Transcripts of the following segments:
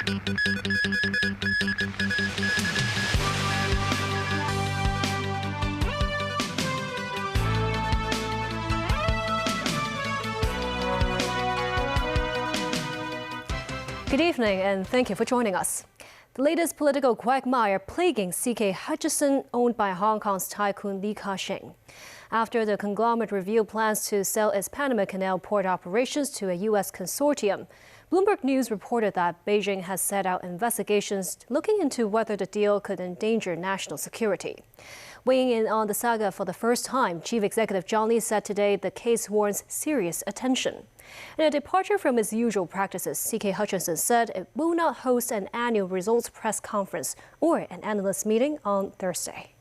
Good evening and thank you for joining us. The latest political quagmire plaguing CK Hutchison, owned by Hong Kong's tycoon Li Ka-shing. After the conglomerate revealed plans to sell its Panama Canal port operations to a U.S. consortium, Bloomberg News reported that Beijing has set out investigations looking into whether the deal could endanger national security. Weighing in on the saga for the first time, Chief Executive John Lee said today the case warrants serious attention. In a departure from its usual practices, CK Hutchison said it will not host an annual results press conference or an analyst meeting on Thursday.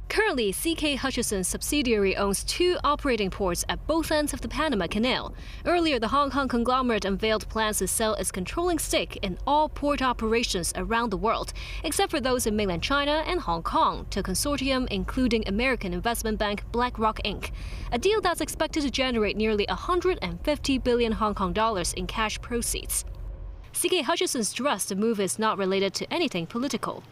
Currently, CK Hutchison's subsidiary owns 2 operating ports at both ends of the Panama Canal. Earlier, the Hong Kong conglomerate unveiled plans to sell its controlling stake in all port operations around the world, except for those in mainland China and Hong Kong, to a consortium including American investment bank BlackRock Inc., a deal that's expected to generate nearly 150 billion Hong Kong dollars in cash proceeds. CK Hutchison stressed the move is not related to anything political.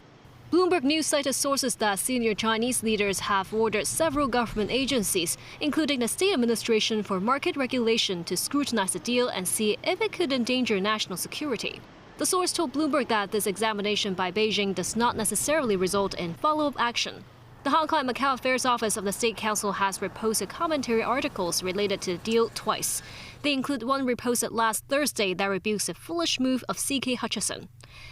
Bloomberg News cited sources that senior Chinese leaders have ordered several government agencies, including the State Administration for Market Regulation, to scrutinize the deal and see if it could endanger national security. The source told Bloomberg that this examination by Beijing does not necessarily result in follow-up action. The Hong Kong and Macau Affairs Office of the State Council has reposted commentary articles related to the deal twice. They include one reposted last Thursday that rebukes the foolish move of CK Hutchison.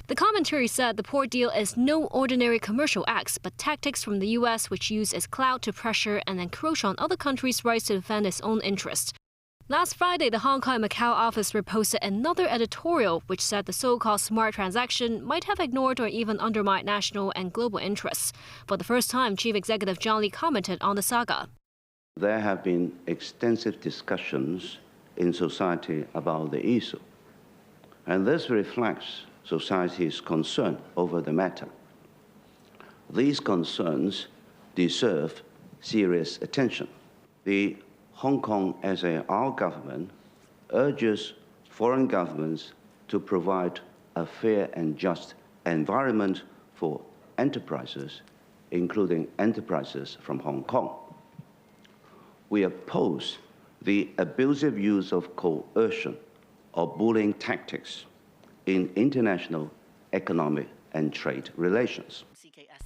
The commentary said the port deal is no ordinary commercial acts, but tactics from the U.S. which use its clout to pressure and encroach on other countries' rights to defend its own interests. Last Friday, the Hong Kong and Macau office reposted another editorial which said the so-called smart transaction might have ignored or even undermined national and global interests. For the first time, Chief Executive John Lee commented on the saga. There have been extensive discussions in society about the issue, and this reflects society's concern over the matter. These concerns deserve serious attention. The Hong Kong SAR government urges foreign governments to provide a fair and just environment for enterprises, including enterprises from Hong Kong. We oppose the abusive use of coercion or bullying tactics in international economic and trade relations.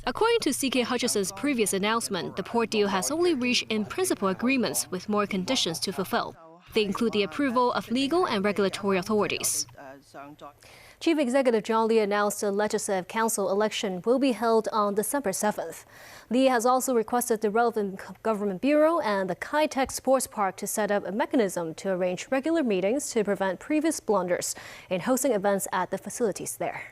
According to CK Hutchison's previous announcement, the port deal has only reached in-principle agreements with more conditions to fulfill. They include the approval of legal and regulatory authorities. Chief Executive John Lee announced the Legislative Council election will be held on December 7th. Lee has also requested the relevant government bureau and the Kai Tak Sports Park to set up a mechanism to arrange regular meetings to prevent previous blunders in hosting events at the facilities there.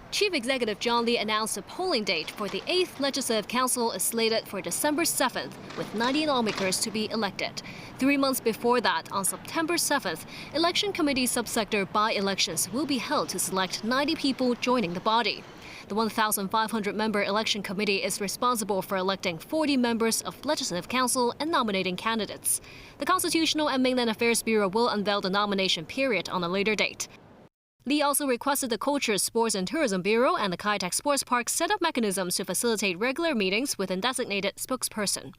Chief Executive John Lee announced a polling date for the 8th Legislative Council is slated for December 7th, with 90 lawmakers to be elected. 3 months before that, on September 7th, Election Committee subsector by-elections will be held to select 90 people joining the body. The 1,500-member Election Committee is responsible for electing 40 members of Legislative Council and nominating candidates. The Constitutional and Mainland Affairs Bureau will unveil the nomination period on a later date. Lee also requested the Culture, Sports and Tourism Bureau and the Kai Tak Sports Park set up mechanisms to facilitate regular meetings with a designated spokesperson.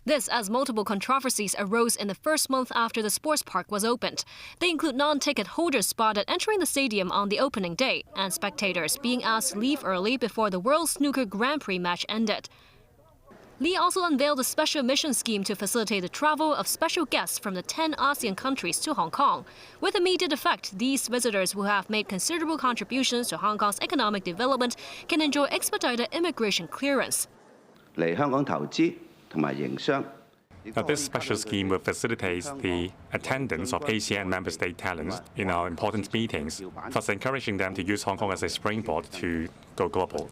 This as multiple controversies arose in the first month after the sports park was opened. They include non-ticket holders spotted entering the stadium on the opening day and spectators being asked to leave early before the World Snooker Grand Prix match ended. Lee also unveiled a special admission scheme to facilitate the travel of special guests from the 10 ASEAN countries to Hong Kong. With immediate effect, these visitors who have made considerable contributions to Hong Kong's economic development can enjoy expedited immigration clearance. Now, this special scheme will facilitate the attendance of ASEAN member state talents in our important meetings, thus encouraging them to use Hong Kong as a springboard to go global.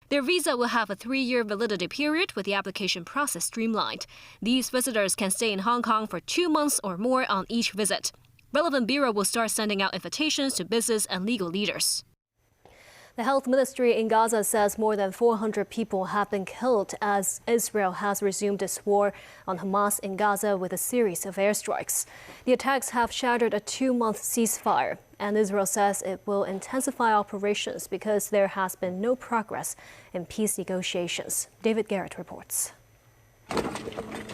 Their visa will have a 3-year validity period with the application process streamlined. These visitors can stay in Hong Kong for 2 months or more on each visit. Relevant bureau will start sending out invitations to business and legal leaders. The health ministry in Gaza says more than 400 people have been killed as Israel has resumed its war on Hamas in Gaza with a series of airstrikes. The attacks have shattered a 2-month ceasefire, and Israel says it will intensify operations because there has been no progress in peace negotiations. David Garrett reports.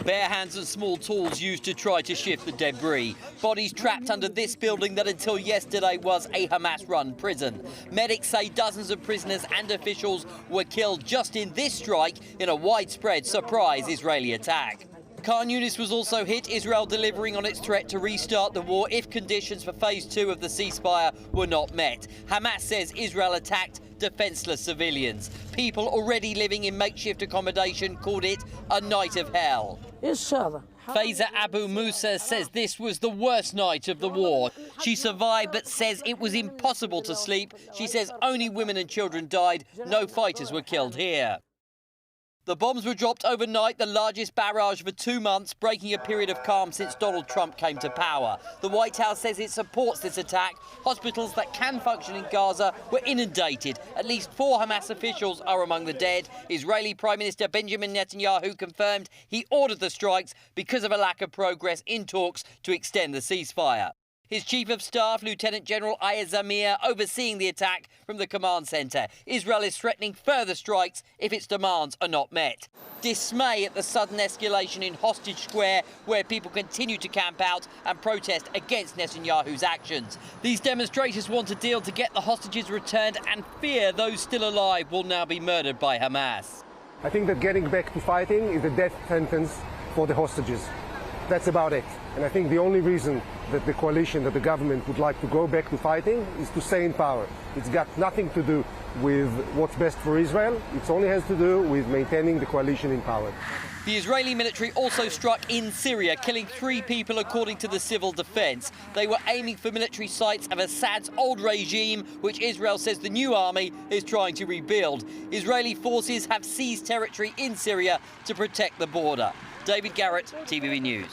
Bare hands and small tools used to try to shift the debris. Bodies trapped under this building that until yesterday was a Hamas-run prison. Medics say dozens of prisoners and officials were killed just in this strike in a widespread surprise Israeli attack. Khan Yunis was also hit, Israel delivering on its threat to restart the war if conditions for phase 2 of the ceasefire were not met. Hamas says Israel attacked defenseless civilians. People already living in makeshift accommodation called it a night of hell. Faiza Abu Musa says this was the worst night of the war. She survived but says it was impossible to sleep. She says only women and children died. No fighters were killed here. The bombs were dropped overnight, the largest barrage for 2 months, breaking a period of calm since Donald Trump came to power. The White House says it supports this attack. Hospitals that can function in Gaza were inundated. At least 4 Hamas officials are among the dead. Israeli Prime Minister Benjamin Netanyahu confirmed he ordered the strikes because of a lack of progress in talks to extend the ceasefire. His Chief of Staff, Lieutenant General Aya Zamir, overseeing the attack from the command centre. Israel is threatening further strikes if its demands are not met. Dismay at the sudden escalation in Hostage Square, where people continue to camp out and protest against Netanyahu's actions. These demonstrators want a deal to get the hostages returned and fear those still alive will now be murdered by Hamas. I think that getting back to fighting is a death sentence for the hostages. That's about it. And I think the only reason that the coalition, that the government would like to go back to fighting is to stay in power. It's got nothing to do with what's best for Israel. It only has to do with maintaining the coalition in power. The Israeli military also struck in Syria, killing 3 people according to the civil defense. They were aiming for military sites of Assad's old regime, which Israel says the new army is trying to rebuild. Israeli forces have seized territory in Syria to protect the border. David Garrett, TVB News.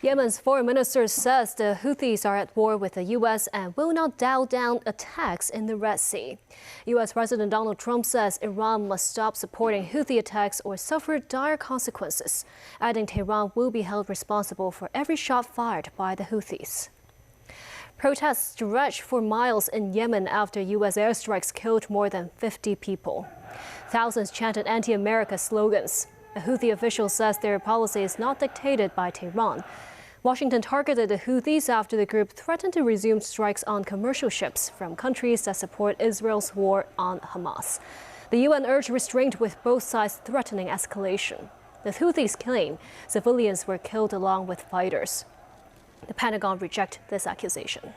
Yemen's foreign minister says the Houthis are at war with the U.S. and will not dial down attacks in the Red Sea. U.S. President Donald Trump says Iran must stop supporting Houthi attacks or suffer dire consequences, adding Tehran will be held responsible for every shot fired by the Houthis. Protests stretched for miles in Yemen after U.S. airstrikes killed more than 50 people. Thousands chanted anti-America slogans. A Houthi official says their policy is not dictated by Tehran. Washington targeted the Houthis after the group threatened to resume strikes on commercial ships from countries that support Israel's war on Hamas. The UN urged restraint with both sides threatening escalation. The Houthis claim civilians were killed along with fighters. The Pentagon rejected this accusation.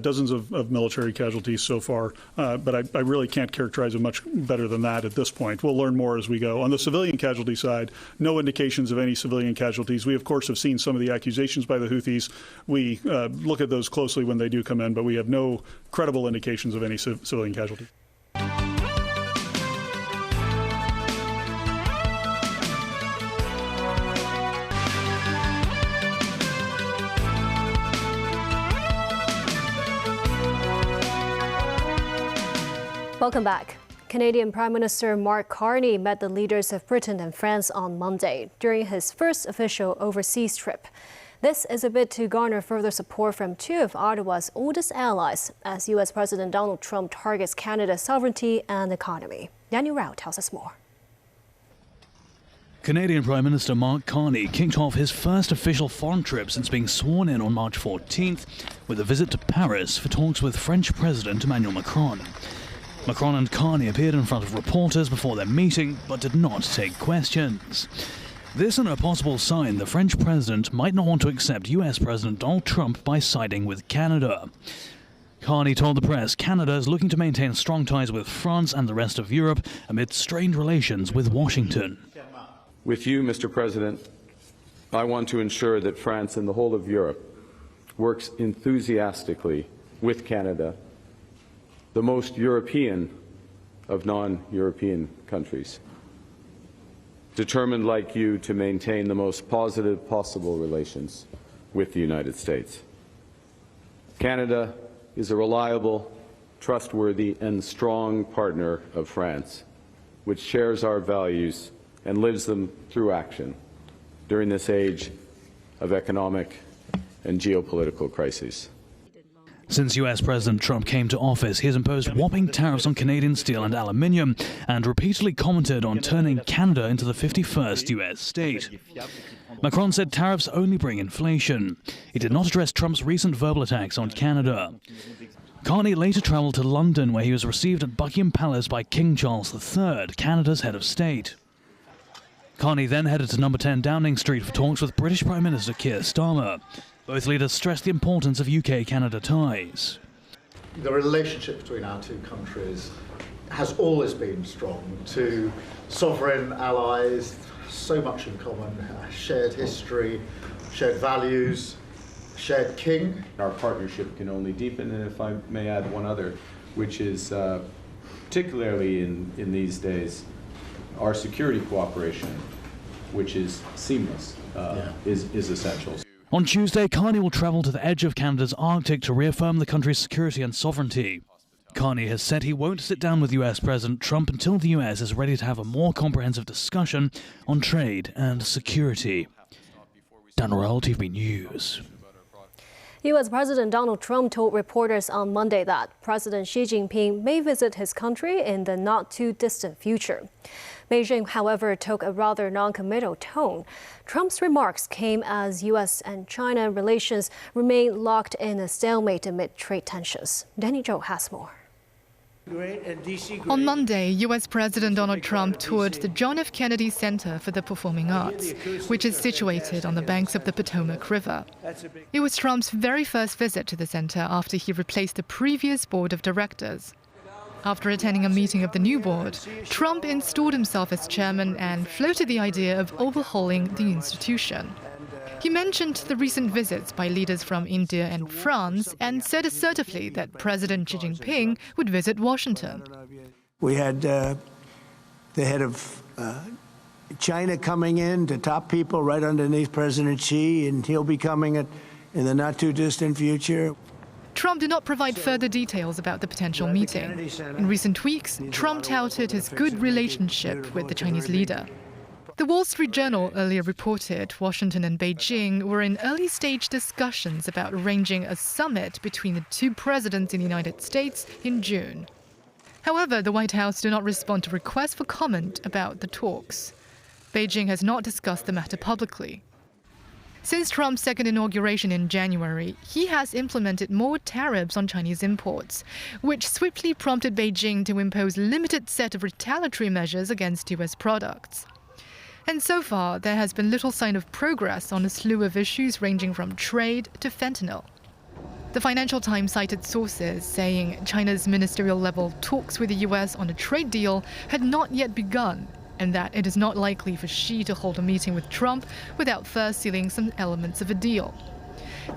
Dozens of military casualties so far, but I really can't characterize it much better than that at this point. We'll learn more as we go. On the civilian casualty side, no indications of any civilian casualties. We, of course, have seen some of the accusations by the Houthis. We look at those closely when they do come in, but we have no credible indications of any civilian casualties. Welcome back. Canadian Prime Minister Mark Carney met the leaders of Britain and France on Monday during his first official overseas trip. This is a bid to garner further support from 2 of Ottawa's oldest allies as U.S. President Donald Trump targets Canada's sovereignty and economy. Daniel Rao tells us more. Canadian Prime Minister Mark Carney kicked off his first official foreign trip since being sworn in on March 14th with a visit to Paris for talks with French President Emmanuel Macron. Macron and Carney appeared in front of reporters before their meeting, but did not take questions. This and a possible sign the French president might not want to accept US President Donald Trump by siding with Canada. Carney told the press Canada is looking to maintain strong ties with France and the rest of Europe amid strained relations with Washington. With you, Mr. President, I want to ensure that France and the whole of Europe works enthusiastically with Canada, the most European of non-European countries, determined like you to maintain the most positive possible relations with the United States. Canada is a reliable, trustworthy, and strong partner of France, which shares our values and lives them through action during this age of economic and geopolitical crises. Since US President Trump came to office, he has imposed whopping tariffs on Canadian steel and aluminium and repeatedly commented on turning Canada into the 51st US state. Macron said tariffs only bring inflation. He did not address Trump's recent verbal attacks on Canada. Carney later travelled to London, where he was received at Buckingham Palace by King Charles III, Canada's head of state. Carney then headed to number 10 Downing Street for talks with British Prime Minister Keir Starmer. Both leaders stressed the importance of UK-Canada ties. The relationship between our two countries has always been strong. Two sovereign allies, so much in common, shared history, shared values, shared king. Our partnership can only deepen, and if I may add one other, which is particularly in these days, our security cooperation, which is seamless, is essential. On Tuesday, Carney will travel to the edge of Canada's Arctic to reaffirm the country's security and sovereignty. Carney has said he won't sit down with US President Trump until the US is ready to have a more comprehensive discussion on trade and security. Dan Royal, TV News. U.S. President Donald Trump told reporters on Monday that President Xi Jinping may visit his country in the not-too-distant future. Beijing, however, took a rather non-committal tone. Trump's remarks came as U.S. and China relations remain locked in a stalemate amid trade tensions. Danny Zhou has more. On Monday, U.S. President Donald Trump toured the John F. Kennedy Center for the Performing Arts, which is situated on the banks of the Potomac River. It was Trump's very first visit to the center after he replaced the previous board of directors. After attending a meeting of the new board, Trump installed himself as chairman and floated the idea of overhauling the institution. He mentioned the recent visits by leaders from India and France and said assertively that President Xi Jinping would visit Washington. We had the head of China coming in to top people right underneath President Xi, and he'll be coming in the not-too-distant future. Trump did not provide further details about the potential meeting. In recent weeks, Trump touted his good relationship with the Chinese leader. The Wall Street Journal earlier reported Washington and Beijing were in early-stage discussions about arranging a summit between the two presidents in the United States in June. However, the White House did not respond to requests for comment about the talks. Beijing has not discussed the matter publicly. Since Trump's second inauguration in January, he has implemented more tariffs on Chinese imports, which swiftly prompted Beijing to impose a limited set of retaliatory measures against U.S. products. And so far, there has been little sign of progress on a slew of issues ranging from trade to fentanyl. The Financial Times cited sources saying China's ministerial-level talks with the U.S. on a trade deal had not yet begun, and that it is not likely for Xi to hold a meeting with Trump without first sealing some elements of a deal.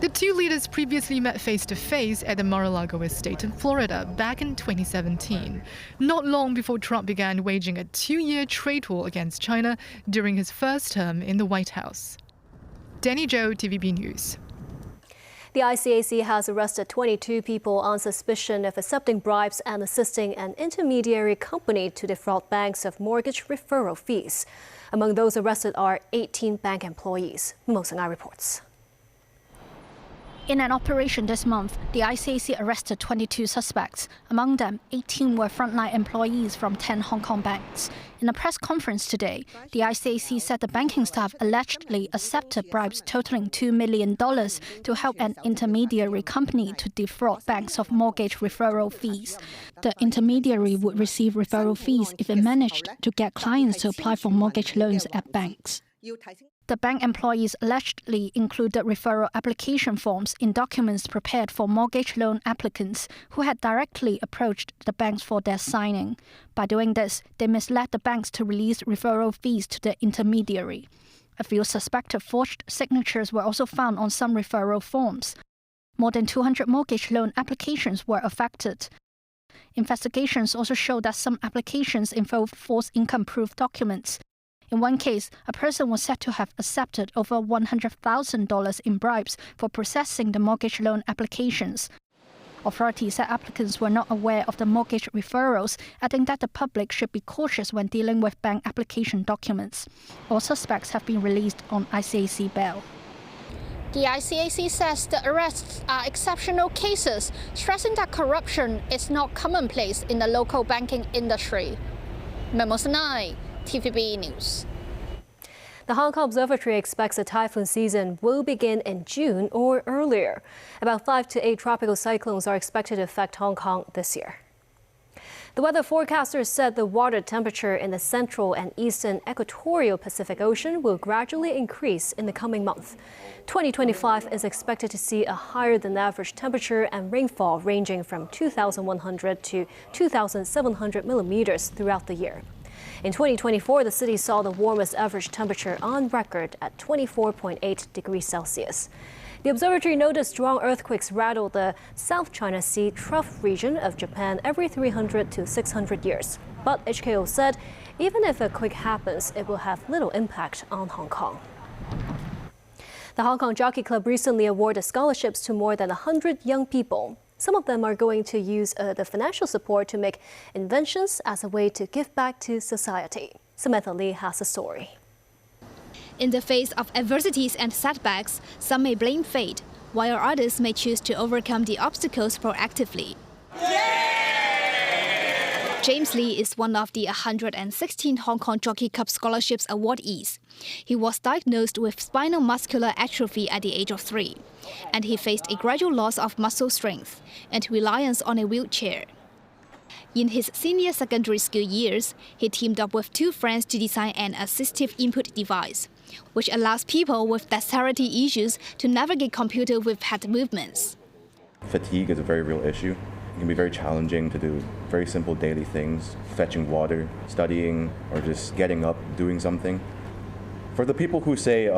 The two leaders previously met face-to-face at the Mar-a-Lago estate in Florida back in 2017, not long before Trump began waging a 2-year trade war against China during his first term in the White House. Danny Zhou, TVB News. The ICAC has arrested 22 people on suspicion of accepting bribes and assisting an intermediary company to defraud banks of mortgage referral fees. Among those arrested are 18 bank employees. Mo Seng-ai reports. In an operation this month, the ICAC arrested 22 suspects. Among them, 18 were frontline employees from 10 Hong Kong banks. In a press conference today, the ICAC said the banking staff allegedly accepted bribes totaling $2 million to help an intermediary company to defraud banks of mortgage referral fees. The intermediary would receive referral fees if it managed to get clients to apply for mortgage loans at banks. The bank employees allegedly included referral application forms in documents prepared for mortgage loan applicants who had directly approached the banks for their signing. By doing this, they misled the banks to release referral fees to the intermediary. A few suspected forged signatures were also found on some referral forms. More than 200 mortgage loan applications were affected. Investigations also show that some applications involved false income proof documents. In one case, a person was said to have accepted over $100,000 in bribes for processing the mortgage loan applications. Authorities said applicants were not aware of the mortgage referrals, adding that the public should be cautious when dealing with bank application documents. All suspects have been released on ICAC bail. The ICAC says the arrests are exceptional cases, stressing that corruption is not commonplace in the local banking industry. Memos 9, TVB News. The Hong Kong Observatory expects the typhoon season will begin in June or earlier. About 5 to 8 tropical cyclones are expected to affect Hong Kong this year. The weather forecasters said the water temperature in the central and eastern equatorial Pacific Ocean will gradually increase in the coming month. 2025 is expected to see a higher than average temperature and rainfall ranging from 2,100 to 2,700 millimeters throughout the year. In 2024, the city saw the warmest average temperature on record at 24.8 degrees Celsius. The observatory noticed strong earthquakes rattle the South China Sea trough region of Japan every 300 to 600 years. But HKO said even if a quake happens, it will have little impact on Hong Kong. The Hong Kong Jockey Club recently awarded scholarships to more than 100 young people. Some of them are going to use the financial support to make inventions as a way to give back to society. Samantha Lee has a story. In the face of adversities and setbacks, some may blame fate, while others may choose to overcome the obstacles proactively. James Lee is one of the 116 Hong Kong Jockey Club Scholarships awardees. He was diagnosed with spinal muscular atrophy at the age of 3, and he faced a gradual loss of muscle strength and reliance on a wheelchair. In his senior secondary school years, he teamed up with 2 friends to design an assistive input device, which allows people with dexterity issues to navigate computer with head movements. Fatigue is a very real issue. It can be very challenging to do very simple daily things, fetching water, studying, or just getting up, doing something. For the people who say, there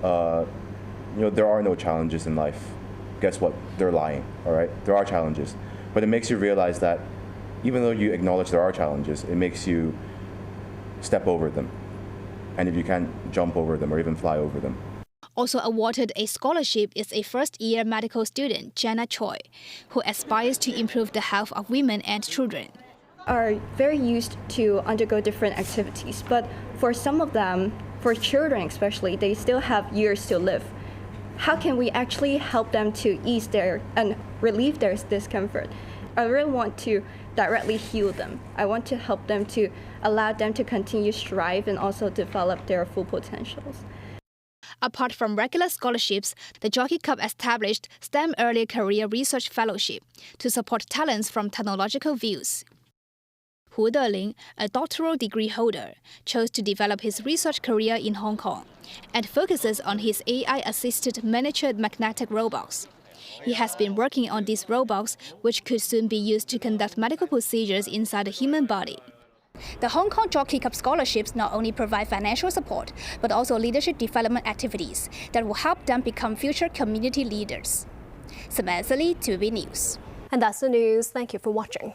are no challenges in life, guess what? They're lying, all right? There are challenges. But it makes you realize that even though you acknowledge there are challenges, it makes you step over them. And if you can't jump over them or even fly over them. Also awarded a scholarship is a first-year medical student, Jenna Choi, who aspires to improve the health of women and children. Are very used to undergo different activities, but for some of them, for children especially, they still have years to live. How can we actually help them to ease their and relieve their discomfort? I really want to directly heal them. I want to help them to allow them to continue strive and also develop their full potentials. Apart from regular scholarships, the Jockey Club established STEM Early Career Research Fellowship to support talents from technological views. Hu Deling, a doctoral degree holder, chose to develop his research career in Hong Kong and focuses on his AI-assisted miniature magnetic robots. He has been working on these robots, which could soon be used to conduct medical procedures inside the human body. The Hong Kong Jockey Club scholarships not only provide financial support, but also leadership development activities that will help them become future community leaders. Samantha Lee, TVB News. And that's the news. Thank you for watching.